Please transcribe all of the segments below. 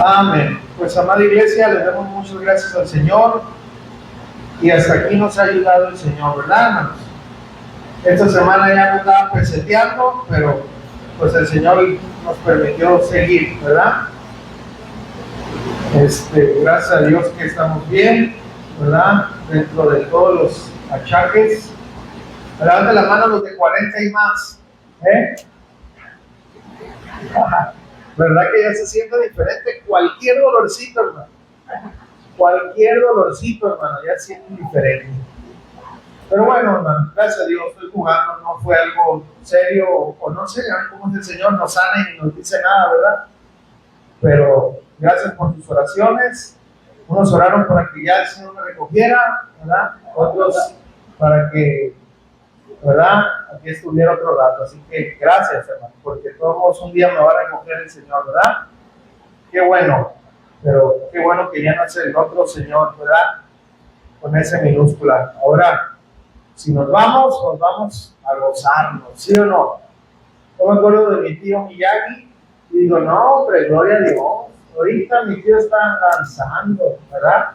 Amén. Pues, amada iglesia, le damos muchas gracias al Señor, y hasta aquí nos ha ayudado el Señor, ¿verdad, hermanos? Esta semana ya nos estaba peseteando, pero pues el Señor nos permitió seguir, ¿verdad? Gracias a Dios que estamos bien, ¿verdad? Dentro de todos los achaques. Levanten la mano los de 40 y más, ¿verdad que ya se siente diferente? Cualquier dolorcito, hermano. Cualquier dolorcito, hermano, ya se siente diferente. Pero bueno, hermano, gracias a Dios, estoy jugando, no fue algo serio, o no sé, cómo es el Señor, nos sana y nos dice nada, ¿verdad? Pero gracias por sus oraciones. Unos oraron para que ya el Señor me recogiera, ¿verdad? Otros para que, ¿verdad?, aquí estuviera otro rato. Así que gracias, hermano, porque todos un día me va a recoger el Señor, ¿verdad? Qué bueno, pero qué bueno que ya no es el otro Señor, ¿verdad? Con ese minúscula. Ahora, si nos vamos a gozarnos, ¿sí o no? Yo me acuerdo de mi tío Miyagi y digo, no, hombre, gloria a Dios. Ahorita mi tío está danzando, ¿verdad?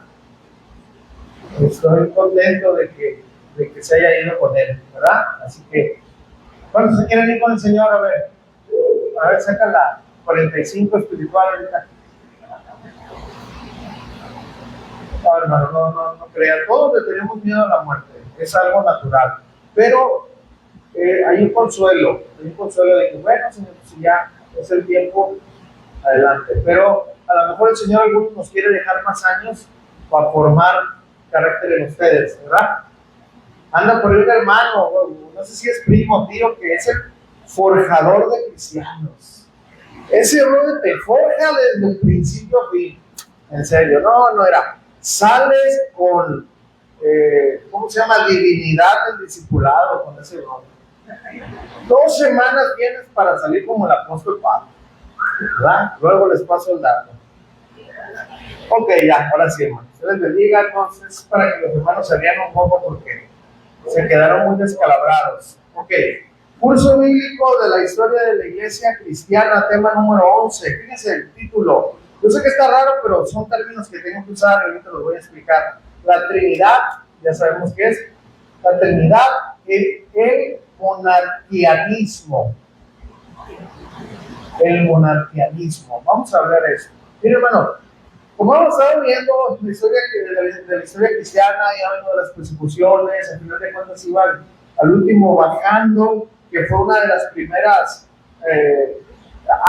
Estoy contento de que se haya ido con él, ¿verdad? Así que, ¿cuántos se quieren ir con el Señor? A ver, saca la 45 espiritual ahorita. No, hermano, no crean. Todos le tenemos miedo a la muerte, es algo natural. Pero hay un consuelo de que, bueno, Señor, si ya es el tiempo, adelante. Pero a lo mejor el Señor algunos nos quiere dejar más años para formar carácter en ustedes, ¿verdad? Anda por ahí un hermano, no sé si es primo, tío, que es el forjador de cristianos. Ese rollo te forja desde el principio a fin. En serio, no era. Sales con, ¿cómo se llama? Divinidad del discipulado con ese rollo. 2 semanas tienes para salir como el apóstol Pablo, ¿verdad? Luego les paso el dato. Ok, ya, ahora sí, hermano. Se les bendiga, entonces, para que los hermanos se rían un poco porque se quedaron muy descalabrados. Ok, curso bíblico de la historia de la iglesia cristiana, tema número 11. Fíjense el título. Yo sé que está raro, pero son términos que tengo que usar y ahorita los voy a explicar. La Trinidad, ya sabemos qué es. La Trinidad, el monarquianismo. El monarquianismo. Vamos a ver eso. Miren, hermano, como hemos estado viendo la historia de la historia cristiana, ya vemos de las persecuciones, al final de cuentas iban al último bajando, que fue una de las primeras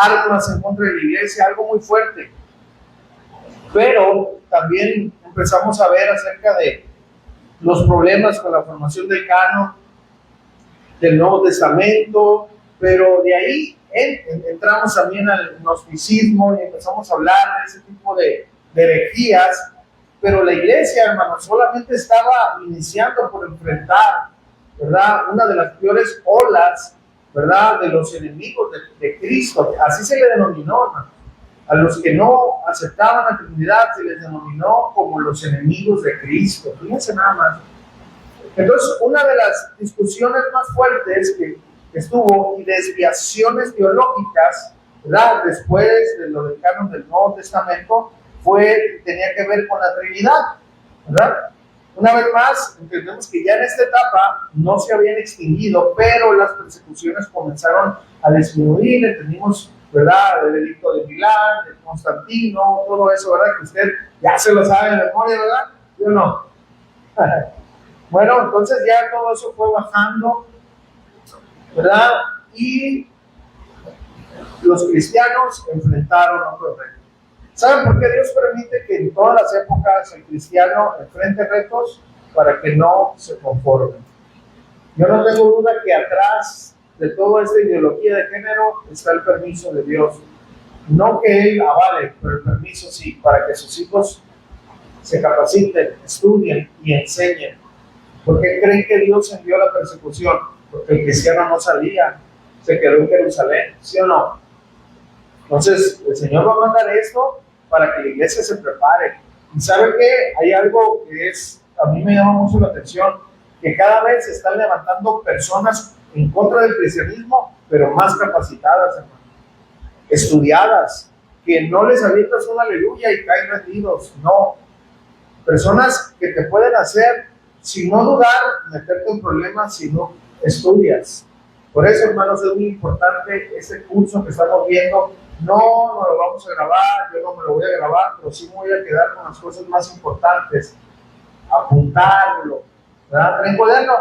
armas en contra de la iglesia, algo muy fuerte. Pero también empezamos a ver acerca de los problemas con la formación del canon del Nuevo Testamento, pero de ahí entramos también al gnosticismo y empezamos a hablar de ese tipo de herejías, pero la iglesia, hermano, solamente estaba iniciando por enfrentar, ¿verdad?, una de las peores olas, ¿verdad?, de los enemigos de Cristo. Así se le denominó, hermano. A los que no aceptaban la Trinidad se les denominó como los enemigos de Cristo. Fíjense nada más. Entonces, una de las discusiones más fuertes que estuvo y desviaciones teológicas, ¿verdad?, después de lo del canon del Nuevo Testamento, tenía que ver con la Trinidad, ¿verdad? Una vez más, entendemos que ya en esta etapa no se habían extinguido, pero las persecuciones comenzaron a disminuir. Entendimos, ¿verdad?, el edicto de Milán, de Constantino, todo eso, ¿verdad?, que usted ya se lo sabe de memoria, ¿verdad? Yo no. Bueno, entonces ya todo eso fue bajando, ¿verdad? Y los cristianos enfrentaron otros retos. ¿Saben por qué Dios permite que en todas las épocas el cristiano enfrente retos? Para que no se conforme. Yo no tengo duda que atrás de toda esta ideología de género está el permiso de Dios. No que Él avale, pero el permiso sí, para que sus hijos se capaciten, estudien y enseñen. ¿Por qué creen que Dios envió la persecución? Porque el cristiano no salía, se quedó en Jerusalén, ¿sí o no? Entonces, el Señor va a mandar esto para que la iglesia se prepare. ¿Y sabe qué? Hay algo que a mí me llama mucho la atención, que cada vez se están levantando personas en contra del cristianismo, pero más capacitadas, hermano, estudiadas, que no les avientas un aleluya y caen rendidos, no. Personas que te pueden hacer, sin no dudar, meterte en problemas si no estudias. Por eso, hermanos, es muy importante este curso que estamos viendo. No lo vamos a grabar, yo no me lo voy a grabar, pero sí me voy a quedar con las cosas más importantes. Apuntarlo, ¿verdad? ¿Traen cuaderno?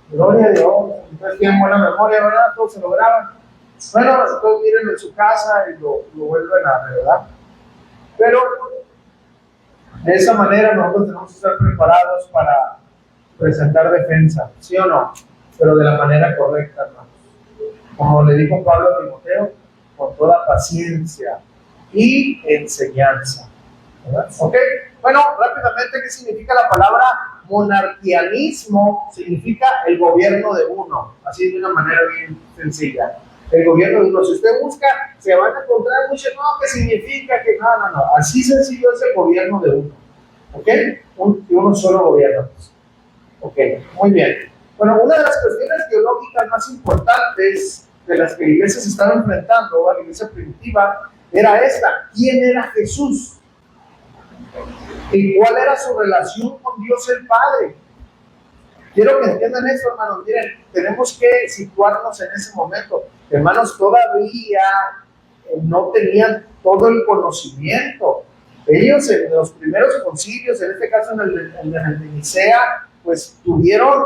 Gloria a Dios. Entonces tienen buena memoria, ¿verdad? Todos se lo graban. Bueno, entonces miren en su casa y lo vuelven a ver, ¿verdad? Pero de esa manera nosotros tenemos que estar preparados para presentar defensa, ¿sí o no? Pero de la manera correcta, hermanos. Como le dijo Pablo a Timoteo, con toda paciencia y enseñanza, ¿verdad? ¿Ok? Bueno, rápidamente, ¿qué significa la palabra monarquianismo? Significa el gobierno de uno, así de una manera bien sencilla. El gobierno de uno, si usted busca, se van a encontrar muchos, no, ¿qué significa? Que no, así sencillo es el gobierno de uno, ¿ok? Uno solo gobierno. Ok, muy bien. Bueno, una de las cuestiones teológicas más importantes de las que la iglesia se estaba enfrentando, a la iglesia primitiva, era esta: ¿quién era Jesús? ¿Y cuál era su relación con Dios el Padre? Quiero que entiendan eso, hermanos. Miren, tenemos que situarnos en ese momento. Hermanos, todavía no tenían todo el conocimiento. Ellos en los primeros concilios, en este caso en el de Nicea, pues tuvieron,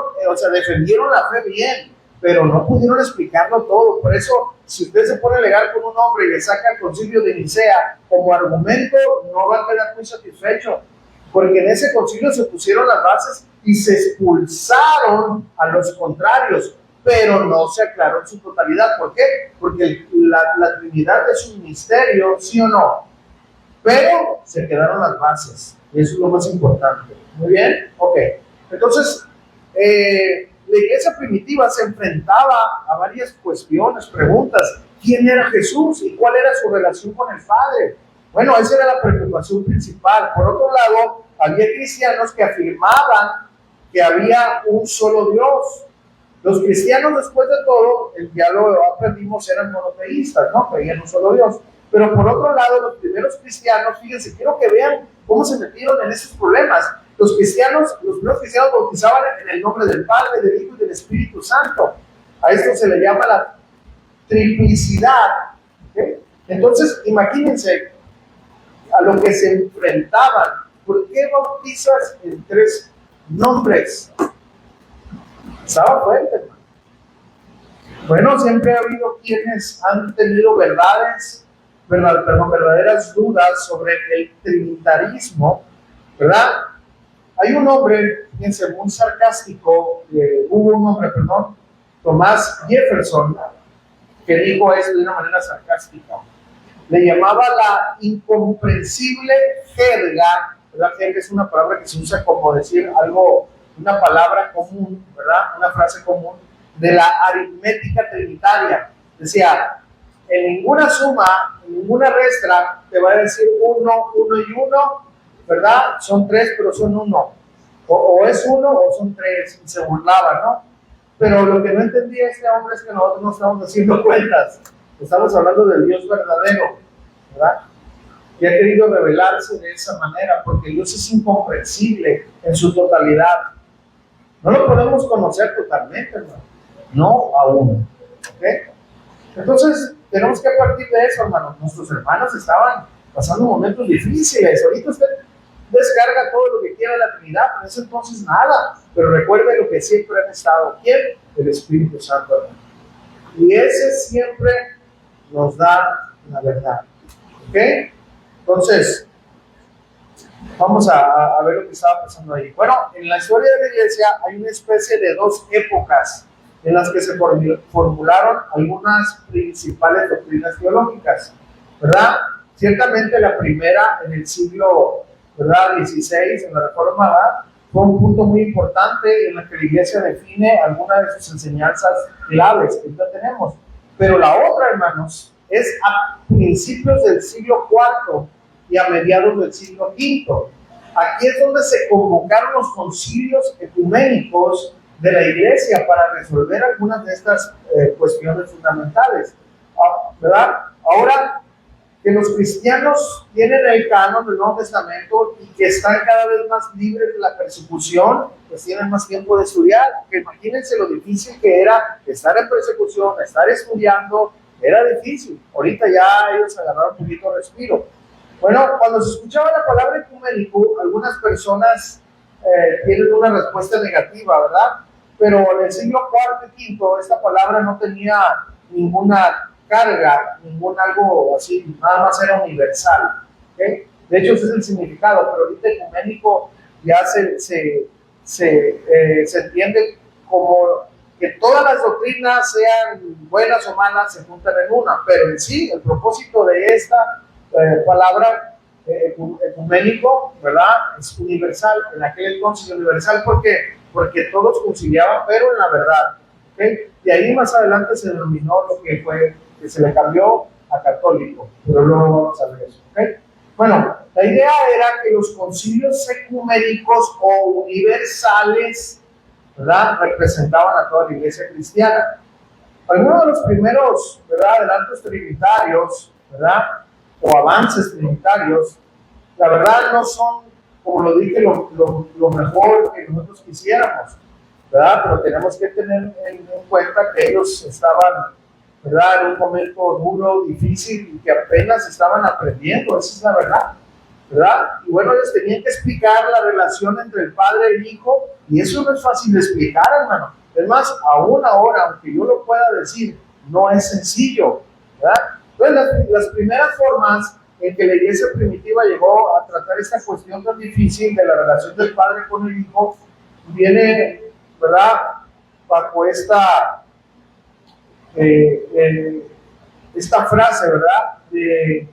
defendieron la fe bien, pero no pudieron explicarlo todo. Por eso, si usted se pone legal con un hombre y le saca el concilio de Nicea como argumento, no va a quedar muy satisfecho, porque en ese concilio se pusieron las bases y se expulsaron a los contrarios, pero no se aclaró en su totalidad. ¿Por qué? Porque la Trinidad es un misterio, ¿sí o no? Pero se quedaron las bases, y eso es lo más importante. Muy bien, ok. Entonces, la iglesia primitiva se enfrentaba a varias cuestiones, preguntas. ¿Quién era Jesús y cuál era su relación con el Padre? Bueno, esa era la preocupación principal. Por otro lado, había cristianos que afirmaban que había un solo Dios. Los cristianos, después de todo, ya lo aprendimos, eran monoteístas, ¿no? Creían en un solo Dios. Pero por otro lado, los primeros cristianos, fíjense, quiero que vean cómo se metieron en esos problemas. Los primeros cristianos bautizaban en el nombre del Padre, del Hijo y del Espíritu Santo. A esto se le llama la triplicidad. ¿Okay? Entonces, imagínense a lo que se enfrentaban. ¿Por qué bautizas en tres nombres? Estaba fuerte, hermano. Bueno, siempre ha habido quienes han tenido verdaderas dudas sobre el trinitarismo, ¿verdad? Hay un hombre, fíjense, muy sarcástico, Thomas Jefferson, que dijo esto de una manera sarcástica. Le llamaba la incomprensible jerga, ¿verdad? Jerga es una palabra que se usa como decir algo, una palabra común, ¿verdad? Una frase común de la aritmética trinitaria. Decía, en ninguna suma, en ninguna restra te va a decir uno y uno, ¿verdad? Son tres, pero son uno. O es uno o son tres, y se burlaba, ¿no? Pero lo que no entendía este hombre es que nosotros no estamos haciendo cuentas. Estamos hablando del Dios verdadero, ¿verdad? Que ha querido revelarse de esa manera, porque Dios es incomprensible en su totalidad. No lo podemos conocer totalmente, hermano. No aún. ¿Ok? Entonces, tenemos que partir de eso, hermanos. Nuestros hermanos estaban pasando momentos difíciles. Ahorita usted descarga todo lo que quiera la Trinidad, pero en ese entonces nada. Pero recuerde lo que siempre han estado. ¿Quién? El Espíritu Santo, hermano. Y ese siempre nos da la verdad. ¿Ok? Entonces, vamos a ver lo que estaba pasando ahí. Bueno, en la historia de la iglesia hay una especie de dos épocas en las que se formularon algunas principales doctrinas teológicas, ¿verdad? Ciertamente la primera en el siglo, ¿verdad?, XVI, en la Reforma, ¿verdad?, fue un punto muy importante en el que la iglesia define algunas de sus enseñanzas claves que ya tenemos. Pero la otra, hermanos, es a principios del siglo IV y a mediados del siglo V. Aquí es donde se convocaron los concilios ecuménicos de la iglesia para resolver algunas de estas cuestiones fundamentales, ¿verdad? Ahora, que los cristianos tienen el canon del Nuevo Testamento y que están cada vez más libres de la persecución, pues tienen más tiempo de estudiar. Porque imagínense lo difícil que era estar en persecución, estar estudiando, era difícil. Ahorita ya ellos agarraron un poquito de respiro. Bueno, cuando se escuchaba la palabra ecuménico, algunas personas tienen una respuesta negativa, ¿verdad? Pero en el siglo IV y V esta palabra no tenía ninguna carga, ningún algo así, nada más era universal. ¿Okay? De hecho, ese es el significado, pero ahorita ecuménico ya se entiende como que todas las doctrinas, sean buenas o malas, se juntan en una, pero en sí, el propósito de esta palabra ecuménico, ¿verdad? Es universal, en aquel entonces universal, porque todos conciliaban, pero en la verdad. ¿Okay? Y ahí más adelante se denominó lo que fue, que se le cambió a católico, pero luego vamos a ver eso. ¿Okay? Bueno, la idea era que los concilios ecuménicos o universales, ¿verdad?, representaban a toda la iglesia cristiana. Algunos de los primeros, ¿verdad?, adelantos trinitarios, ¿verdad?, o avances trinitarios, la verdad no son, como lo dije, lo mejor que nosotros quisiéramos, ¿verdad? Pero tenemos que tener en cuenta que ellos estaban, ¿verdad?, en un momento duro, difícil, y que apenas estaban aprendiendo, esa es la verdad, ¿verdad? Y bueno, ellos tenían que explicar la relación entre el Padre y el Hijo, y eso no es fácil de explicar, hermano. Es más, aún ahora, aunque yo lo pueda decir, no es sencillo, ¿verdad? Entonces, las primeras formas en que la iglesia primitiva llegó a tratar esta cuestión tan difícil de la relación del Padre con el Hijo, viene, ¿verdad?, bajo esta frase, ¿verdad?, de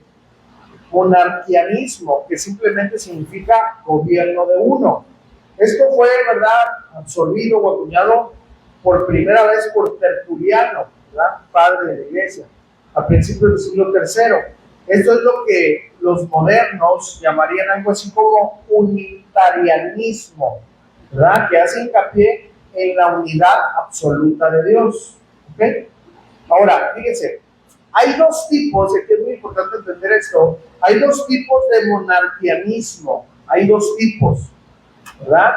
monarquianismo, que simplemente significa gobierno de uno. Esto fue, ¿verdad?, absorbido o acuñado por primera vez por Tertuliano, ¿verdad?, padre de la iglesia, a principios del siglo III. Esto es lo que los modernos llamarían algo así como unitarianismo, ¿verdad?, que hace hincapié en la unidad absoluta de Dios. ¿Okay? Ahora, fíjense, hay dos tipos, y es muy importante entender esto, hay dos tipos de monarquianismo, hay dos tipos, ¿verdad?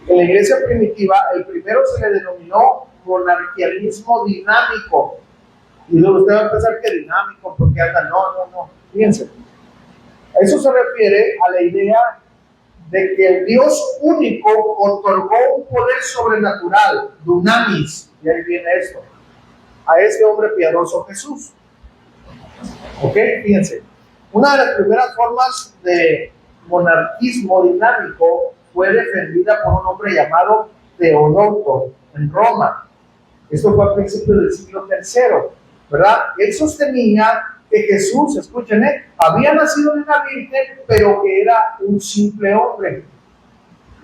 En la iglesia primitiva, el primero se le denominó monarquianismo dinámico. Y luego usted va a pensar que dinámico, porque anda, no. Fíjense, eso se refiere a la idea de que el Dios único otorgó un poder sobrenatural, dunamis, y ahí viene esto, a este hombre piadoso Jesús. ¿Ok? Fíjense, una de las primeras formas de monarquismo dinámico fue defendida por un hombre llamado Teodoto en Roma. Esto fue a principios del siglo III, ¿verdad? Él sostenía que Jesús, escuchen, había nacido de una virgen, pero que era un simple hombre.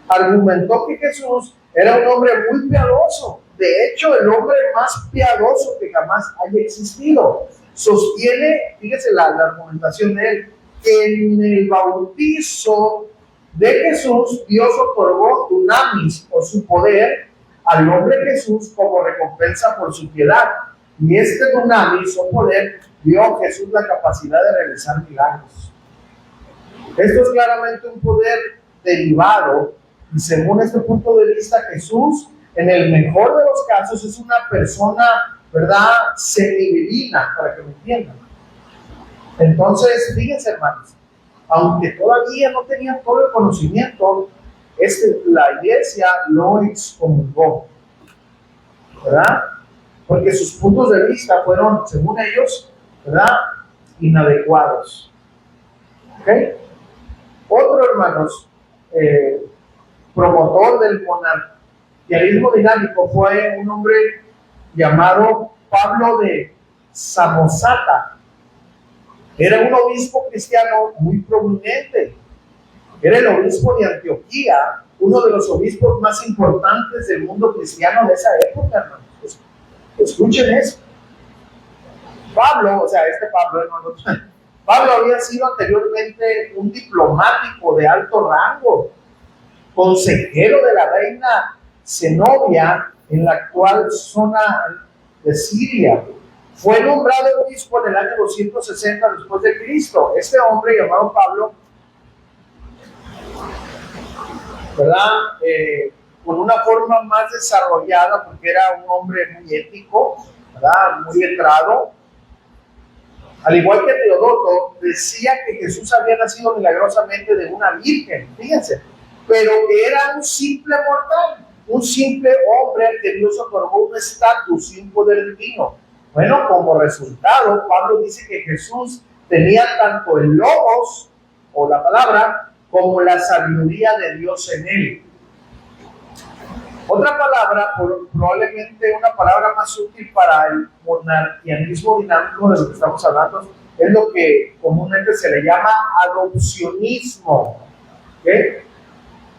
Argumentó que Jesús era un hombre muy piadoso, de hecho, el hombre más piadoso que jamás haya existido. Sostiene, fíjese la argumentación de él, que en el bautizo de Jesús, Dios otorgó dunamis, o su poder, al hombre Jesús como recompensa por su piedad. Y este dunamis, o poder, dio a Jesús la capacidad de realizar milagros. Esto es claramente un poder derivado, y según este punto de vista, Jesús, en el mejor de los casos, es una persona, ¿verdad?, semidivina, para que me entiendan. Entonces, fíjense, hermanos, aunque todavía no tenían todo el conocimiento, la iglesia lo excomulgó, ¿verdad? Porque sus puntos de vista fueron, según ellos, ¿verdad?, inadecuados. ¿Ok? Otro, hermanos, promotor del monarquianismo dinámico fue un hombre llamado Pablo de Samosata. Era un obispo cristiano muy prominente. Era el obispo de Antioquía, uno de los obispos más importantes del mundo cristiano de esa época, hermanos. Escuchen eso. Pablo, o sea, Pablo había sido anteriormente un diplomático de alto rango, consejero de la reina Zenobia en la actual zona de Siria. Fue nombrado obispo en el año 260 después de Cristo. Este hombre llamado Pablo, ¿verdad? Con una forma más desarrollada, porque era un hombre muy ético, ¿verdad? Muy letrado. Al igual que Teodoto, decía que Jesús había nacido milagrosamente de una virgen, fíjense, pero que era un simple mortal, un simple hombre al que Dios otorgó un estatus y un poder divino. Bueno, como resultado, Pablo dice que Jesús tenía tanto el logos, o la palabra, como la sabiduría de Dios en él. Otra palabra, probablemente una palabra más útil para el monarquianismo dinámico de lo que estamos hablando, es lo que comúnmente se le llama adopcionismo. ¿Okay?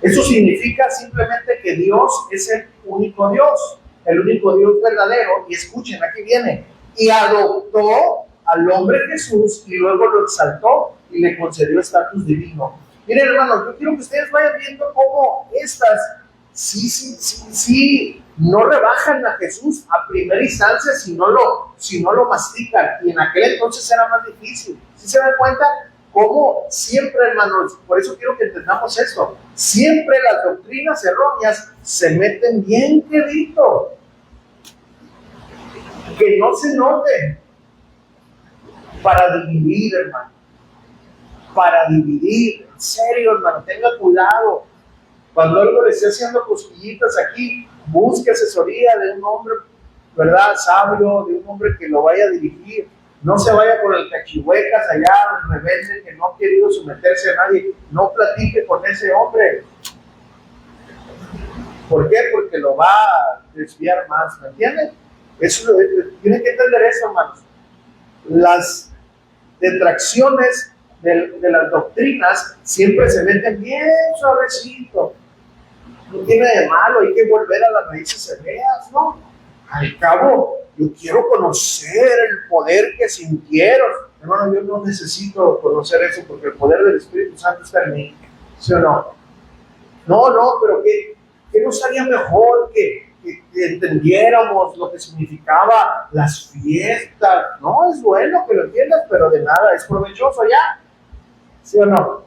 Eso significa simplemente que Dios es el único Dios verdadero, y escuchen, aquí viene, y adoptó al hombre Jesús y luego lo exaltó y le concedió estatus divino. Miren, hermanos, yo quiero que ustedes vayan viendo cómo estas sí, no rebajan a Jesús a primera instancia si no lo mastican, y en aquel entonces era más difícil. ¿Sí se dan cuenta? Como siempre, hermanos, por eso quiero que entendamos esto, siempre las doctrinas erróneas se meten bien quedito, que no se noten, para dividir, hermano, para dividir. En serio, hermano, tenga cuidado. Cuando algo le esté haciendo cosquillitas aquí, busque asesoría de un hombre, ¿verdad?, sabio, de un hombre que lo vaya a dirigir. No se vaya por el cachihuecas allá, rebelde, que no ha querido someterse a nadie. No platique con ese hombre. ¿Por qué? Porque lo va a desviar más, ¿me entienden? Tienen que entender eso, hermanos. Las detracciones de las doctrinas siempre se meten bien suavecito. No tiene de malo, hay que volver a las raíces hebreas, ¿no? Al cabo, yo quiero conocer el poder que sintieron. Hermano, yo no necesito conocer eso porque el poder del Espíritu Santo está en mí, ¿sí o no? No, pero ¿qué nos haría mejor que entendiéramos lo que significaba las fiestas? No, es bueno que lo entiendas, pero de nada, es provechoso ya, ¿sí o no?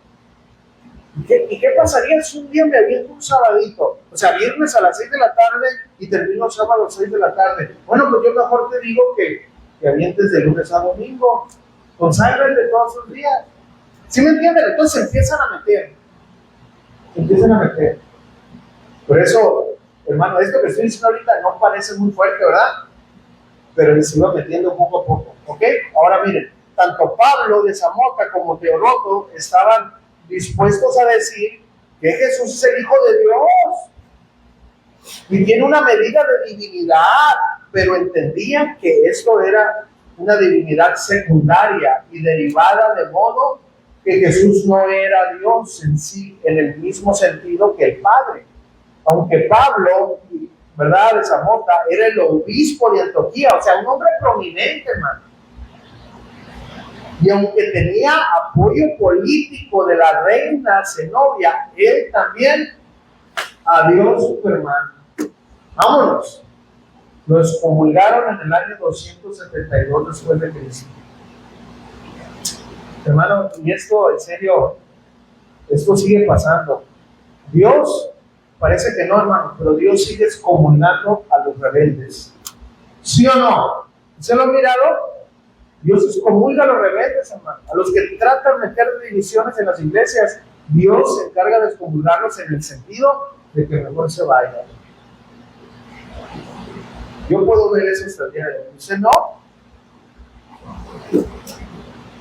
¿Y qué pasaría si un día me aviento un sabadito? O sea, viernes a las 6 de la tarde y termino sábado a las 6 de la tarde. Bueno, pues yo mejor te digo que avientes de lunes a domingo. Conságrate todos los días. ¿Sí me entienden? Entonces se empiezan a meter. Por eso, hermano, esto que estoy diciendo ahorita no parece muy fuerte, ¿verdad? Pero se va metiendo poco a poco. ¿Ok? Ahora miren, tanto Pablo de Zamota como Teodoto estaban dispuestos a decir que Jesús es el Hijo de Dios y tiene una medida de divinidad, pero entendían que esto era una divinidad secundaria y derivada, de modo que Jesús no era Dios en sí, en el mismo sentido que el Padre. Aunque Pablo, ¿verdad?, de Zamota, era el obispo de Antioquía, o sea, un hombre prominente, hermano. Y aunque tenía apoyo político de la reina Zenobia, él también adiós, Superman. Vámonos. Lo excomulgaron en el año 272 después de Cristo. Hermano, y esto, en serio, esto sigue pasando. Dios, parece que no, hermano, pero Dios sigue excomulgando a los rebeldes. ¿Sí o no? ¿Se lo han mirado? Dios excomulga a los rebeldes, hermano. A los que tratan de meter divisiones en las iglesias, Dios se encarga de excomulgarlos en el sentido de que mejor se vayan. Yo puedo ver eso hasta el día de hoy. ¿Usted no?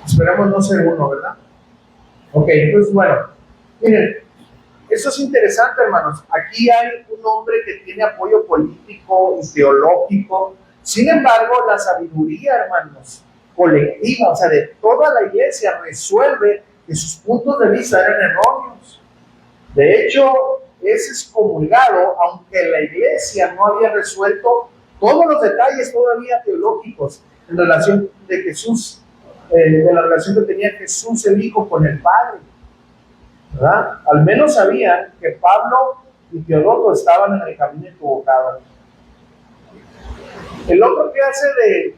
Esperemos no ser uno, ¿verdad? Ok, entonces, bueno, miren, esto es interesante, hermanos. Aquí hay un hombre que tiene apoyo político y teológico. Sin embargo, la sabiduría, hermanos, colectiva, o sea, de toda la iglesia, resuelve que sus puntos de vista eran erróneos. De hecho, es excomulgado, aunque la iglesia no había resuelto todos los detalles todavía teológicos en relación de Jesús, de la relación que tenía Jesús el Hijo con el Padre, ¿verdad? Al menos sabían que Pablo y Teodoto estaban en el camino equivocado. El otro que hace de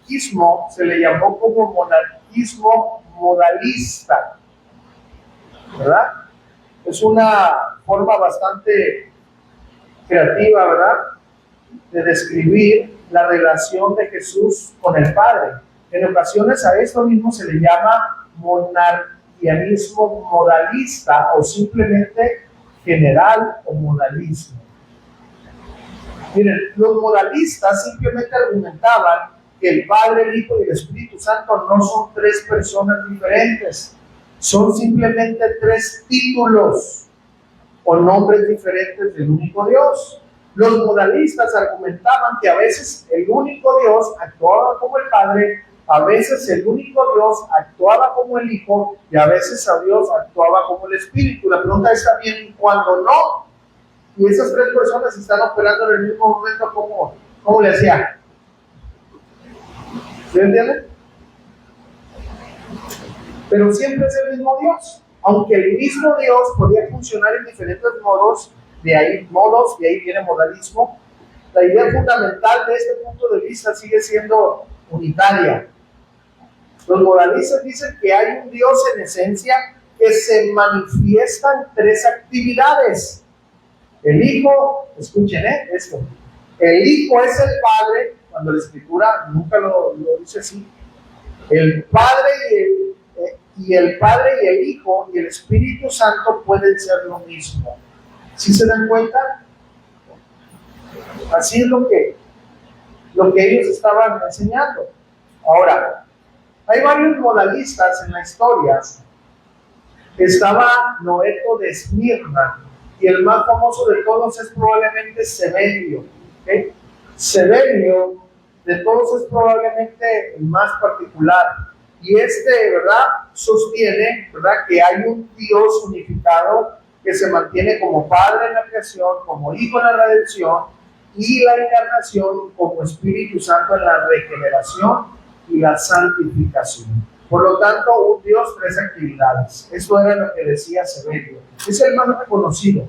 monarquismo se le llamó como monarquismo modalista, ¿verdad? Es una forma bastante creativa, ¿verdad?, de describir la relación de Jesús con el Padre. En ocasiones a esto mismo se le llama monarquianismo modalista o simplemente general o modalismo. Miren, los modalistas simplemente argumentaban que el Padre, el Hijo y el Espíritu Santo no son tres personas diferentes, son simplemente tres títulos o nombres diferentes del único Dios. Los modalistas argumentaban que a veces el único Dios actuaba como el Padre, a veces el único Dios actuaba como el Hijo y a veces a Dios actuaba como el Espíritu. La pregunta es también cuando no, y esas tres personas están operando en el mismo momento, ¿cómo le hacían? ¿Sí entienden? Pero siempre es el mismo Dios, aunque el mismo Dios podía funcionar en diferentes modos, de ahí viene modalismo. La idea fundamental de este punto de vista sigue siendo unitaria. Los modalistas dicen que hay un Dios en esencia que se manifiesta en tres actividades. El Hijo, escuchen esto, el Hijo es el Padre, cuando la Escritura nunca lo dice así. El Padre y el Hijo y el Espíritu Santo pueden ser lo mismo. ¿Sí se dan cuenta? Así es lo que ellos estaban enseñando. Ahora, hay varios modalistas en la historia. Estaba Noeto de Esmirna, y el más famoso de todos es probablemente Sevelio. ¿Okay? Sevelio de todos es probablemente el más particular. Y ¿verdad?, sostiene, ¿verdad?, que hay un Dios unificado que se mantiene como Padre en la creación, como Hijo en la redención y la encarnación, como Espíritu Santo en la regeneración y la santificación. Por lo tanto, un Dios, tres actividades. Eso era lo que decía Sevelio. Es el más reconocido.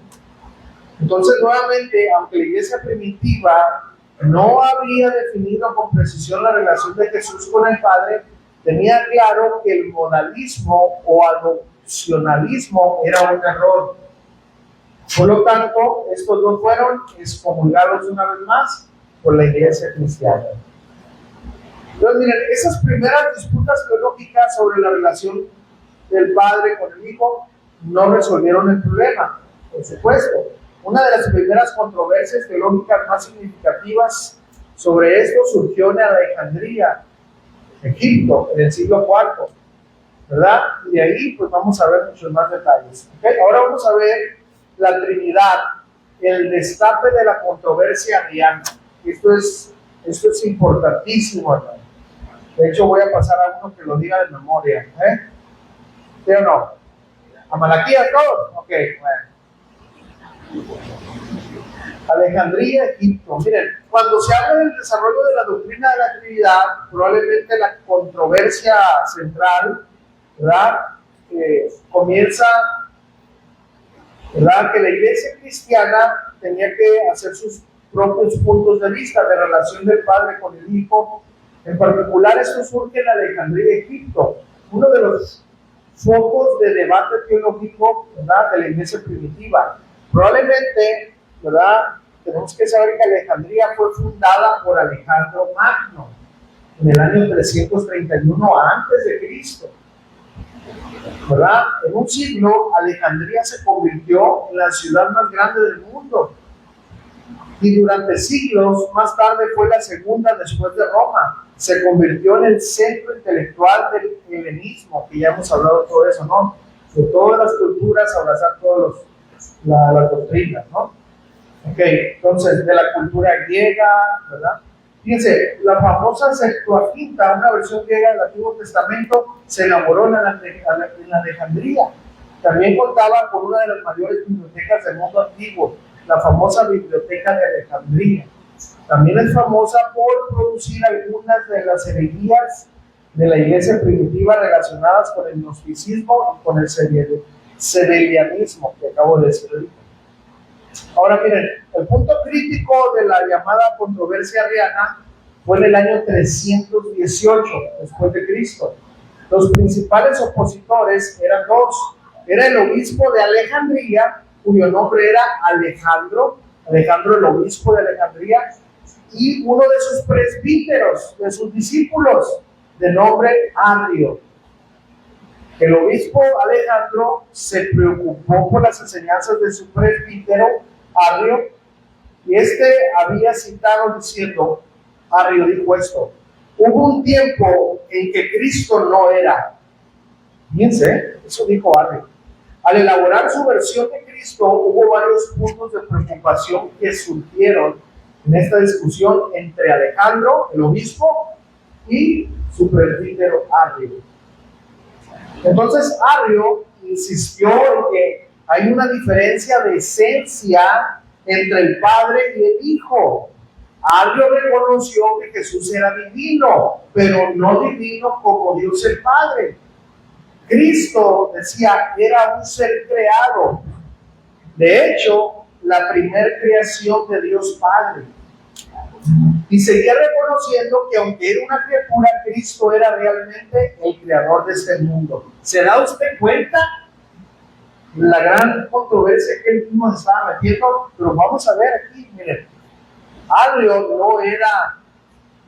Entonces, nuevamente, aunque la iglesia primitiva no había definido con precisión la relación de Jesús con el Padre, tenía claro que el modalismo o adopcionalismo era un error. Por lo tanto, estos dos fueron excomulgados una vez más por la iglesia cristiana. Entonces, miren, esas primeras disputas teológicas sobre la relación del Padre con el Hijo no resolvieron el problema, por supuesto. Una de las primeras controversias teológicas más significativas sobre esto surgió en Alejandría, Egipto, en el siglo IV, ¿verdad? Y de ahí pues vamos a ver muchos más detalles. ¿Okay? Ahora vamos a ver la Trinidad, el destape de la controversia ariana. Esto es importantísimo, hermano. De hecho, voy a pasar a uno que lo diga de memoria. ¿Sí o no? ¿A Malaquías todos? Ok, bueno. Alejandría, Egipto. Miren, cuando se habla del desarrollo de la doctrina de la Trinidad, probablemente la controversia central, ¿verdad?, comienza, ¿verdad?, que la iglesia cristiana tenía que hacer sus propios puntos de vista de relación del Padre con el Hijo. En particular, esto surge en Alejandría, Egipto, uno de los focos de debate teológico, ¿verdad?, de la iglesia primitiva. Probablemente, ¿verdad?, tenemos que saber que Alejandría fue fundada por Alejandro Magno en el año 331 antes de Cristo. ¿Verdad? En un siglo, Alejandría se convirtió en la ciudad más grande del mundo. Y durante siglos, más tarde fue la segunda después de Roma. Se convirtió en el centro intelectual del helenismo, que ya hemos hablado de todo eso, ¿no? De todas las culturas, abrazar todas las doctrinas, ¿no? Ok, entonces, de la cultura griega, ¿verdad? Fíjense, la famosa Septuaginta, una versión griega del Antiguo Testamento, se elaboró en Alejandría. También contaba con una de las mayores bibliotecas del mundo antiguo, la famosa Biblioteca de Alejandría. También es famosa por producir algunas de las herejías de la iglesia primitiva relacionadas con el gnosticismo y con el severianismo que acabo de decir ahorita. Ahora miren, el punto crítico de la llamada controversia ariana fue en el año 318 después de Cristo. Los principales opositores eran dos. Era el obispo de Alejandría, cuyo nombre era Alejandro el obispo de Alejandría, y uno de sus presbíteros, de sus discípulos, de nombre Arrio. El obispo Alejandro se preocupó por las enseñanzas de su presbítero Arrio, y había citado diciendo, Arrio dijo esto: hubo un tiempo en que Cristo no era. Fíjense, eso dijo Arrio. Al elaborar su versión de Cristo, hubo varios puntos de preocupación que surgieron en esta discusión entre Alejandro, el obispo, y su presbítero Arrio. Entonces Arrio insistió en que hay una diferencia de esencia entre el Padre y el Hijo. Arrio reconoció que Jesús era divino, pero no divino como Dios el Padre. Cristo, decía, era un ser creado. De hecho, la primer creación de Dios Padre. Y seguía reconociendo que aunque era una criatura, Cristo era realmente el creador de este mundo. ¿Se da usted cuenta la gran controversia que él mismo estaba metiendo? Pero vamos a ver aquí, miren. Arrio no era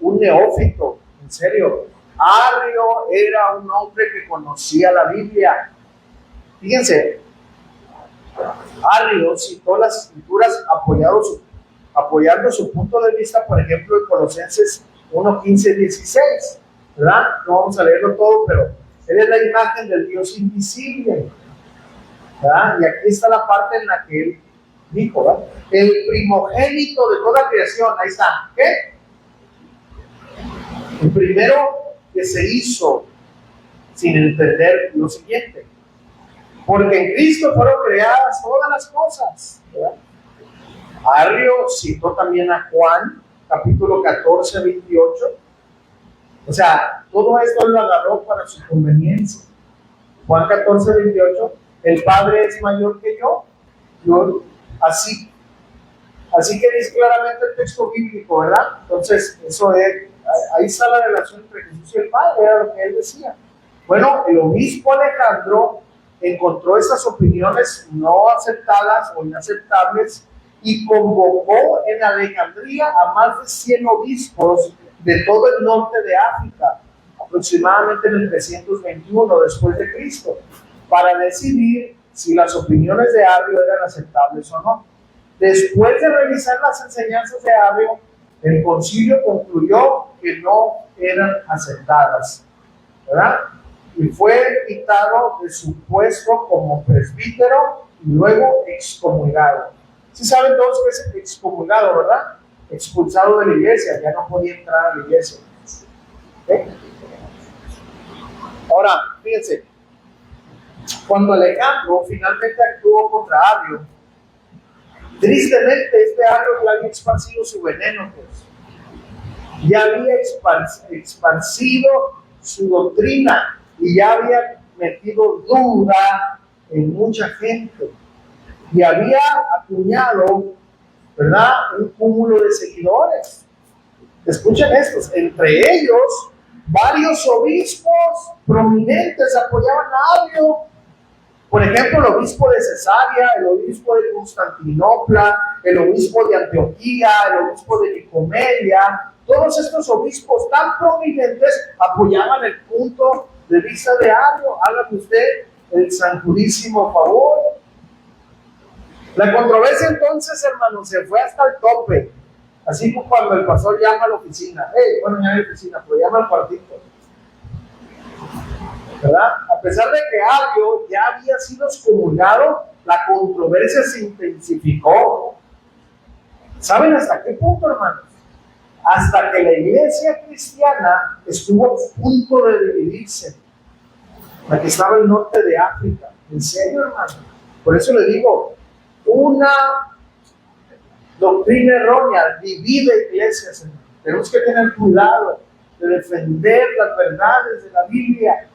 un neófito, en serio. Arrio era un hombre que conocía la Biblia. Fíjense, Arrio citó las escrituras apoyando su punto de vista, por ejemplo, en Colosenses 1, 15, 16, ¿verdad? No vamos a leerlo todo, pero él es la imagen del Dios invisible, ¿verdad? Y aquí está la parte en la que él dijo, ¿verdad? El primogénito de toda creación, ahí está, ¿qué? El primero que se hizo, sin entender lo siguiente: porque en Cristo fueron creadas todas las cosas, ¿verdad? Arrio citó también a Juan, capítulo 14, 28. O sea, todo esto lo agarró para su conveniencia. Juan 14, 28. El Padre es mayor que yo. Así que dice claramente el texto bíblico, ¿verdad? Entonces, ahí está la relación entre Jesús y el Padre, era lo que él decía. Bueno, el obispo Alejandro encontró estas opiniones no aceptadas o inaceptables y convocó en Alejandría a más de 100 obispos de todo el norte de África, aproximadamente en el 321 después de Cristo, para decidir si las opiniones de Arrio eran aceptables o no. Después de revisar las enseñanzas de Arrio, el concilio concluyó que no eran aceptadas, ¿verdad? Y fue quitado de su puesto como presbítero y luego excomulgado. ¿Sí saben todos que es excomulgado, verdad? Expulsado de la iglesia, ya no podía entrar a la iglesia. ¿Eh? Ahora, fíjense, cuando Alejandro finalmente actuó contra Arrio, tristemente Arrio ya había esparcido su veneno, pues. Ya había esparcido su doctrina y ya había metido duda en mucha gente y había acuñado, ¿verdad?, un cúmulo de seguidores. Escuchen estos, entre ellos varios obispos prominentes apoyaban a Arrio. Por ejemplo, el obispo de Cesarea, el obispo de Constantinopla, el obispo de Antioquía, el obispo de Nicomedia. Todos estos obispos tan prominentes apoyaban el punto de vista de Arrio. Hágame usted el sanjudísimo favor. La controversia entonces, hermanos, se fue hasta el tope. Así como cuando el pastor llama a la oficina. Bueno, ya hay oficina, pero llama al cuartito, ¿verdad? A pesar de que Arrio ya había sido excomulgado, la controversia se intensificó. ¿Saben hasta qué punto, hermanos? Hasta que la iglesia cristiana estuvo a punto de dividirse. La que estaba al norte de África. ¿En serio, hermano? Por eso le digo, una doctrina errónea divide iglesias, hermano. Tenemos que tener cuidado de defender las verdades de la Biblia.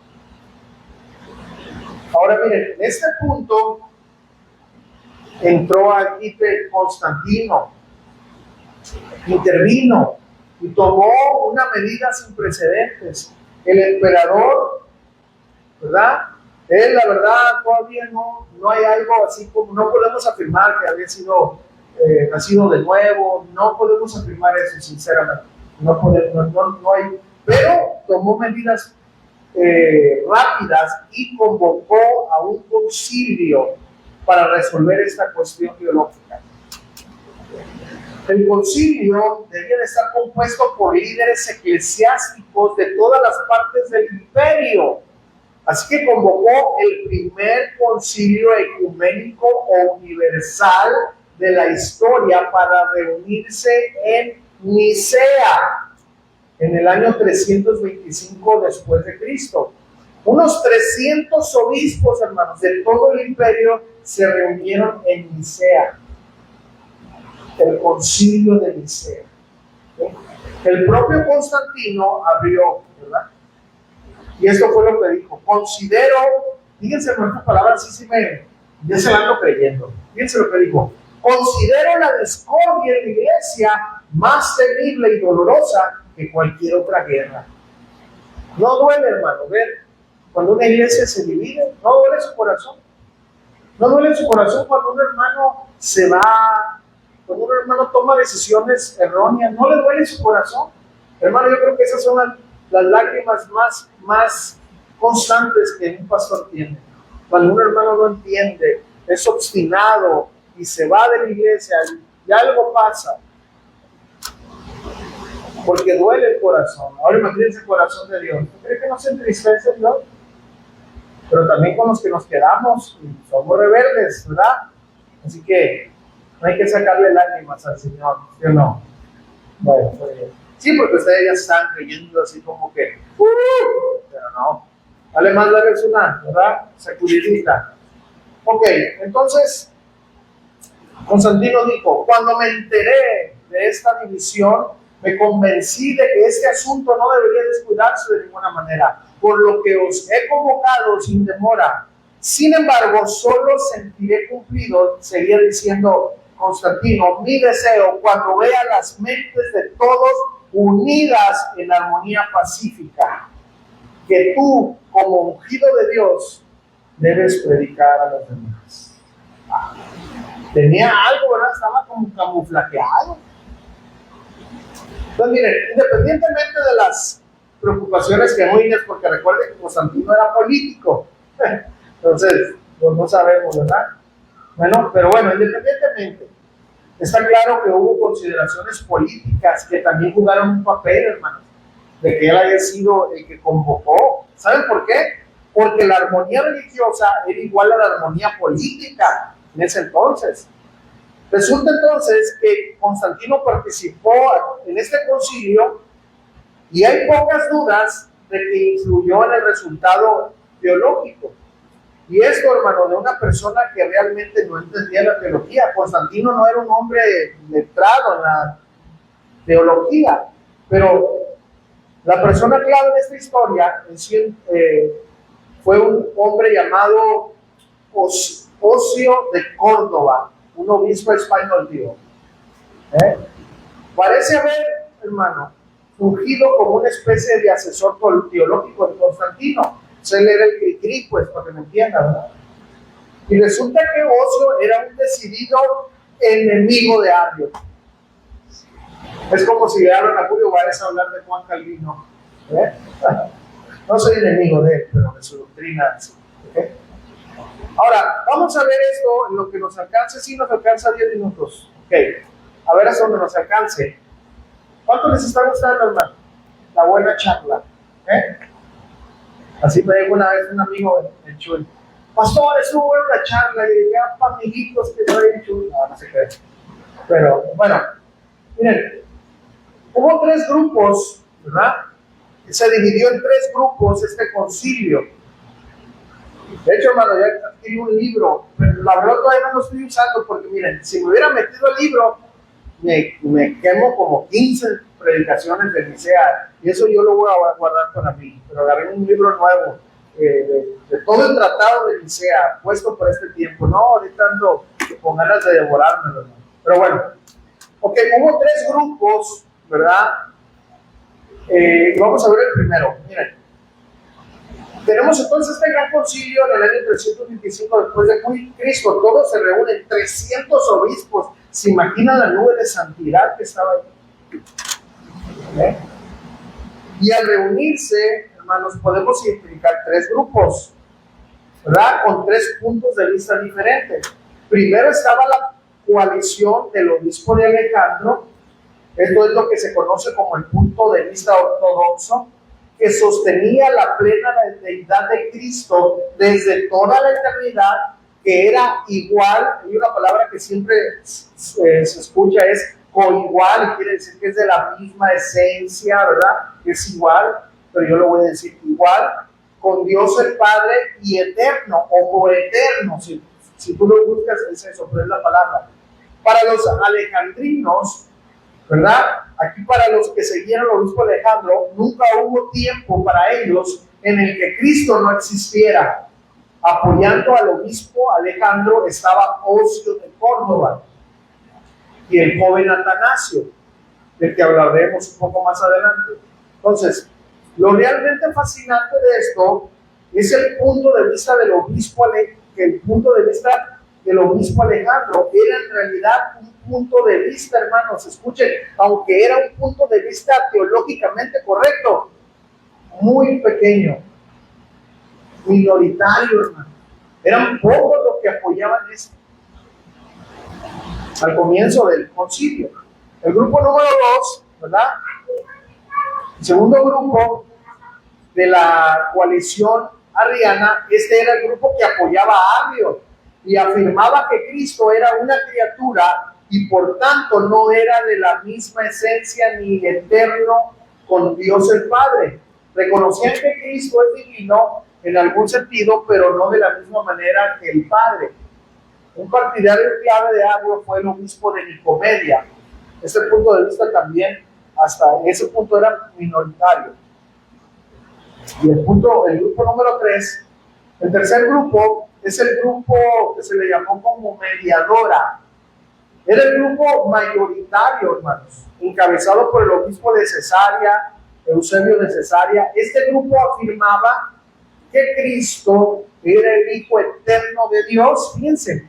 Ahora miren, en este punto entró aquí Constantino, intervino y tomó una medida sin precedentes. El emperador, ¿verdad? Él, la verdad, todavía no hay algo así como, no podemos afirmar que había sido nacido de nuevo, no podemos afirmar eso, sinceramente. No hay, pero tomó medidas rápidas y convocó a un concilio para resolver esta cuestión teológica. El concilio debía de estar compuesto por líderes eclesiásticos de todas las partes del imperio. Así que convocó el primer concilio ecuménico o universal de la historia para reunirse en Nicea en el año 325 después de Cristo. Unos 300 obispos, hermanos, de todo el imperio se reunieron en Nicea, el concilio de Nicea. El propio Constantino abrió, ¿verdad? Y esto fue lo que dijo: considero, fíjense en estas palabras, ya se la ando creyendo. Fíjense lo que dijo: considero la discordia en la iglesia más temible y dolorosa que cualquier otra guerra. No duele, hermano, ver cuando una iglesia se divide, no duele su corazón. No duele su corazón cuando un hermano se va, cuando un hermano toma decisiones erróneas, no le duele su corazón. Hermano, yo creo que esas son las lágrimas más constantes que un pastor tiene. Cuando un hermano no entiende, es obstinado y se va de la iglesia y algo pasa. Porque duele el corazón. Ahora imagínense el corazón de Dios. ¿No cree que no se entristece Dios? Pero también con los que nos quedamos y somos rebeldes, ¿verdad? Así que no hay que sacarle lágrimas al Señor, ¿sí o no? Bueno, pues sí, porque ustedes ya están creyendo así como que, pero no. Vale más darles una, ¿verdad? Sacudidita. Ok, entonces, Constantino dijo: cuando me enteré de esta división, me convencí de que este asunto no debería descuidarse de ninguna manera, por lo que os he convocado sin demora. Sin embargo, solo sentiré cumplido, seguía diciendo Constantino, mi deseo cuando vea las mentes de todos unidas en armonía pacífica, que tú, como ungido de Dios, debes predicar a los demás. Tenía algo, ¿verdad? Estaba como camuflajeado. Entonces, miren, independientemente de las preocupaciones genuinas, porque recuerden que Constantino era político, entonces, pues no sabemos, ¿verdad? Bueno, pero bueno, independientemente, está claro que hubo consideraciones políticas que también jugaron un papel, hermanos, de que él haya sido el que convocó. ¿Saben por qué? Porque la armonía religiosa era igual a la armonía política en ese entonces. Resulta entonces que Constantino participó en este concilio y hay pocas dudas de que influyó en el resultado teológico. Y esto, hermano, de una persona que realmente no entendía la teología. Constantino no era un hombre letrado en la teología, pero la persona clave de esta historia fue un hombre llamado Ocio de Córdoba, un obispo español, tío. Parece haber, hermano, fungido como una especie de asesor teológico de Constantino. Él era el cri-cri, pues, para que me entiendan, ¿verdad? Y resulta que Ocio era un decidido enemigo de Arrio. Es como si le hablan a Julio Várez a hablar de Juan Calvino. No soy enemigo de él, pero de su doctrina. ¿Okay? Ahora, vamos a ver esto en lo que nos alcance. Sí, nos alcanza 10 minutos. Ok, a ver hasta donde nos alcance. ¿Cuánto les está gustando, hermano? La buena charla. Así me dijo una vez un amigo en Chuy: pastor, estuvo buena la charla. Y dije: para amiguitos que no hay en Chuy. No se cree. Pero bueno, miren, hubo 3 grupos, ¿verdad? Se dividió en 3 grupos este concilio. De hecho, hermano, ya adquirí un libro, pero la verdad todavía no lo estoy usando porque, miren, si me hubiera metido el libro, me quemo como 15 predicaciones de Nicea, y eso yo lo voy a guardar para mí. Pero agarré un libro nuevo de todo el tratado de Nicea, puesto por este tiempo. No, ahorita ando con ganas de devorármelo, ¿no? Pero bueno, ok, hubo 3 grupos, ¿verdad? Vamos a ver el primero. Miren, tenemos entonces este gran concilio en el año 325 después de Cristo. Todos se reúnen, 300 obispos. ¿Se imaginan la nube de santidad que estaba ahí? ¿Eh? Y al reunirse, hermanos, podemos identificar tres grupos, ¿verdad? Con tres puntos de vista diferentes. Primero estaba la coalición del obispo de Alejandro. Esto es lo que se conoce como el punto de vista ortodoxo, que sostenía la plena deidad de Cristo desde toda la eternidad, que era igual. Hay una palabra que siempre se escucha, es coigual, quiere decir que es de la misma esencia, ¿verdad? Es igual, pero yo lo voy a decir igual, con Dios el Padre y eterno, o coeterno, si tú lo buscas es eso, pero es la palabra. Para los alejandrinos, ¿verdad? Aquí para los que seguían al obispo Alejandro, nunca hubo tiempo para ellos en el que Cristo no existiera. Apoyando al obispo Alejandro estaba Osio de Córdoba y el joven Atanasio, del que hablaremos un poco más adelante. Entonces, lo realmente fascinante de esto es el punto de vista del obispo Alejandro era en realidad un punto de vista, hermanos, escuchen, aunque era un punto de vista teológicamente correcto, muy pequeño, minoritario, hermano. Eran pocos los que apoyaban esto al comienzo del concilio. El grupo número 2, ¿verdad? El segundo grupo de la coalición arriana, este era el grupo que apoyaba a Arrio y afirmaba que Cristo era una criatura y por tanto no era de la misma esencia ni eterno con Dios el Padre. Reconocían que Cristo es divino en algún sentido, pero no de la misma manera que el Padre. Un partidario clave de Arrio fue el obispo de Nicomedia. Ese punto de vista también, hasta ese punto, era minoritario. Y el grupo número 3, el tercer grupo, es el grupo que se le llamó como mediadora. Era el grupo mayoritario, hermanos, encabezado por el obispo de Cesarea, Eusebio de Cesarea. Este grupo afirmaba que Cristo era el Hijo eterno de Dios, fíjense,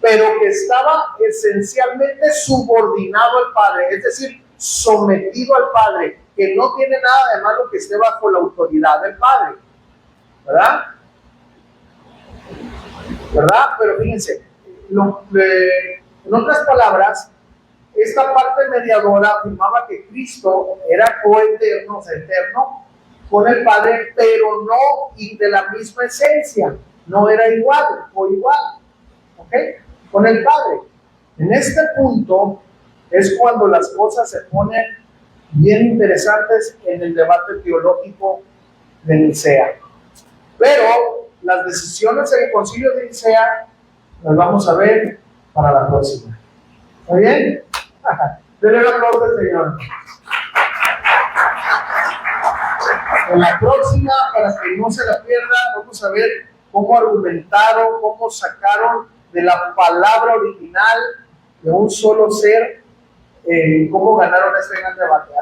pero que estaba esencialmente subordinado al Padre, es decir, sometido al Padre, que no tiene nada de malo que esté bajo la autoridad del Padre, ¿verdad? Pero fíjense, en otras palabras, esta parte mediadora afirmaba que Cristo era coeterno, eterno, con el Padre, pero no y de la misma esencia, no era igual o igual, ¿ok? Con el Padre. En este punto es cuando las cosas se ponen bien interesantes en el debate teológico de Nicea. Pero las decisiones del concilio de Nicea las vamos a ver para la próxima. ¿Muy bien? Denle un aplauso al Señor. En la próxima, para que no se la pierda, vamos a ver cómo argumentaron, cómo sacaron de la palabra original de un solo ser, cómo ganaron este gran debate.